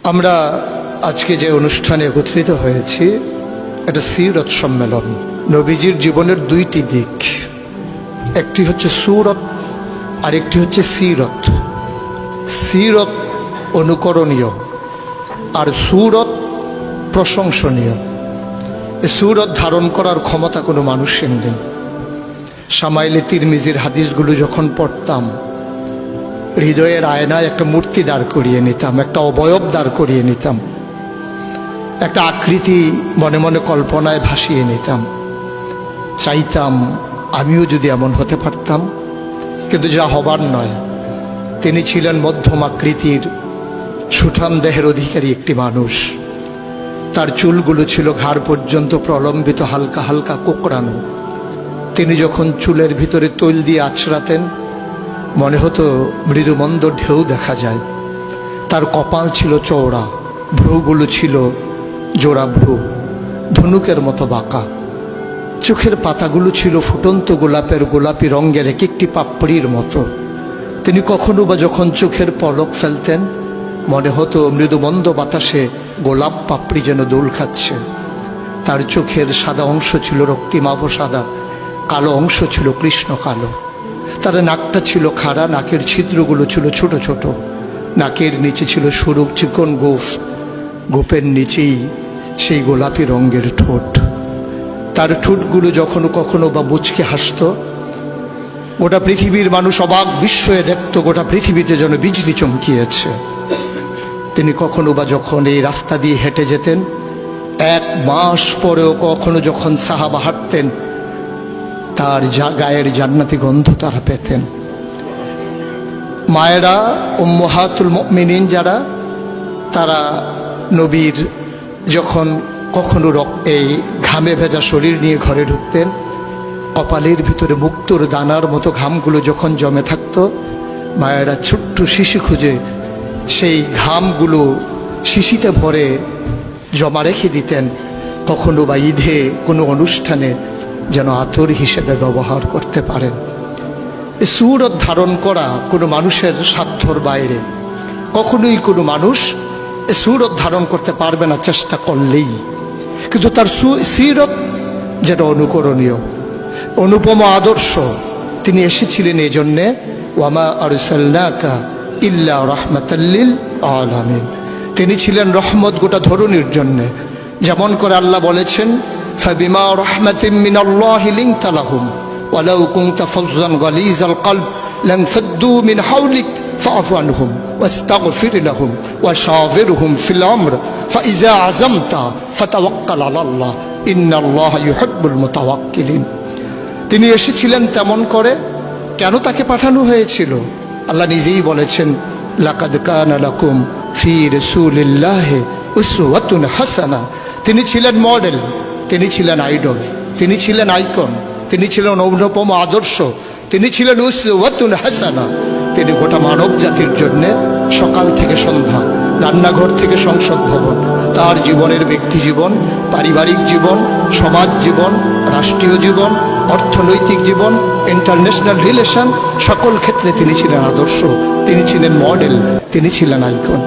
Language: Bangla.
আমরা আজকে যে অনুষ্ঠানে একত্রিত হয়েছি এটা সিরত সম্মেলন। নবীজির জীবনের দুইটি দিক, একটি হচ্ছে সুরত আর একটি হচ্ছে সিরত। সিরত অনুকরণীয় আর সুরত প্রশংসনীয়। এই সুরত ধারণ করার ক্ষমতা কোনো মানুষের নেই। শামাইলে তিরমিজির হাদিসগুলো যখন পড়তাম, হৃদয়ের আয়নায় একটা মূর্তি দাঁড় করিয়ে নিতাম, একটা অবয়ব দাঁড় করিয়ে নিতাম, একটা আকৃতি মনে মনে কল্পনায় ভাসিয়ে নিতাম। চাইতাম আমিও যদি এমন হতে পারতাম, কিন্তু যা হবার নয়। তিনি ছিলেন মধ্যম আকৃতির সুঠাম দেহের অধিকারী একটি মানুষ। তার চুলগুলো ছিল ঘাড় পর্যন্ত প্রলম্বিত, হালকা হালকা কোকড়ানো। তিনি যখন চুলের ভিতরে তৈল দিয়ে আছড়াতেন, মনে হতো মৃদুমন্দ ঢেউ দেখা যায়। তার কপাল ছিল চওড়া, ভ্রুগুলো ছিল জোড়া ভ্রু, ধনুকের মতো বাঁকা। চোখের পাতাগুলো ছিল ফুটন্ত গোলাপের গোলাপি রঙের এক একটি পাপড়ির মতো। তিনি কখনো বা যখন চোখের পলক ফেলতেন, মনে হতো মৃদুমন্দ বাতাসে গোলাপ পাপড়ি যেন দোল খাচ্ছে। তার চোখের সাদা অংশ ছিল রক্তিমাভ সাদা, কালো অংশ ছিল কৃষ্ণ কালো। তার নাকটা ছিল খাড়া, নাকের ছিদ্রগুলো ছিল ছোট ছোট। নাকের নিচে ছিল সরু চিকন গোঁফ, গোঁফের নিচেই সেই গোলাপি রঙের ঠোঁট। তার ঠোঁটগুলো যখন কখনো বা মুচকে হাসত, গোটা পৃথিবীর মানুষ অবাক বিস্ময়ে দেখত গোটা পৃথিবীতে যেন বিজলি চমকিয়েছে। তিনি কখনো বা যখন এই রাস্তা দিয়ে হেঁটে যেতেন, 1 মাস পরেও কখনো যখন সাহাবা হাঁটতেন, তার গায়ের জান্নাতি গন্ধ তারা পেতেন। মায়েরা উম্মাহাতুল মুমিনিন যারা, তারা নবীর যখন কখনো এই ঘামে ভেজা শরীর নিয়ে ঘরে ঢুকতেন, কপালের ভিতরে মুক্তোর দানার মতো ঘামগুলো যখন জমে থাকতো, মায়েরা ছোট্ট শিশি খুঁজে সেই ঘামগুলো শিশিতে ভরে জমা রেখে দিতেন, কখনো বা ঈদে কোনো অনুষ্ঠানে যেন আতর হিসেবে ব্যবহার করতে পারেন। এই সুরত ধারণ করা কোনো মানুষের সাধ্যর বাইরে। কখনোই কোনো মানুষ এই সুরত ধারণ করতে পারবে না চেষ্টা করলেই। কিন্তু তার সিরত যেটা অনুকরণীয়, অনুপম আদর্শ। তিনি এসেছিলেন এই জন্যে, ওয়ামা আরসালনাকা ইল্লা রাহমাতাল লিল আলামিন। তিনি ছিলেন রহমত গোটা ধরনীর জন্যে। যেমন করে আল্লাহ বলেছেন, ফাবিমা রাহমাতিন মিনাল্লাহি লিনতা লাহুম ওয়ালাউ কুনতা ফাজ্জান গালিজাল কলব লানফাদ্দু মিন হাওলিক ফাআফু আনহুম ওয়াস্তাগফির লাহুম ওয়াশাওিরহুম ফিল আমর ফাইজা আযামতা ফাতাওয়াক্কাল আলাল্লাহ ইন্নাল্লাহা ইউহিব্বুল মুতাওয়াক্কিলিন। তিনি এসেছিলেন তেমন করে। কেন তাকে পাঠানো হয়েছিল? আল্লাহ নিজেই বলেছেন, লাকাদ কানা লাকুম ফি রাসূলিল্লাহি উসওয়াতুন হাসানা। তিনি ছিলেন মডেল, তিনি ছিলেন আইডল, তিনি ছিলেন আইকন, তিনি ছিলেন অনুপম আদর্শ, তিনি ছিলেন উসওয়াতুন হাসানা। তিনি গোটা মানব জাতির জন্যে সকাল থেকে সন্ধ্যা, রান্নাঘর থেকে সংসদ ভবন, তার জীবনের ব্যক্তি জীবন, পারিবারিক জীবন, সমাজ জীবন, রাষ্ট্রীয় জীবন, অর্থনৈতিক জীবন, ইন্টারন্যাশনাল রিলেশন, সকল ক্ষেত্রে তিনি ছিলেন আদর্শ, তিনি ছিলেন মডেল, তিনি ছিলেন আইকন।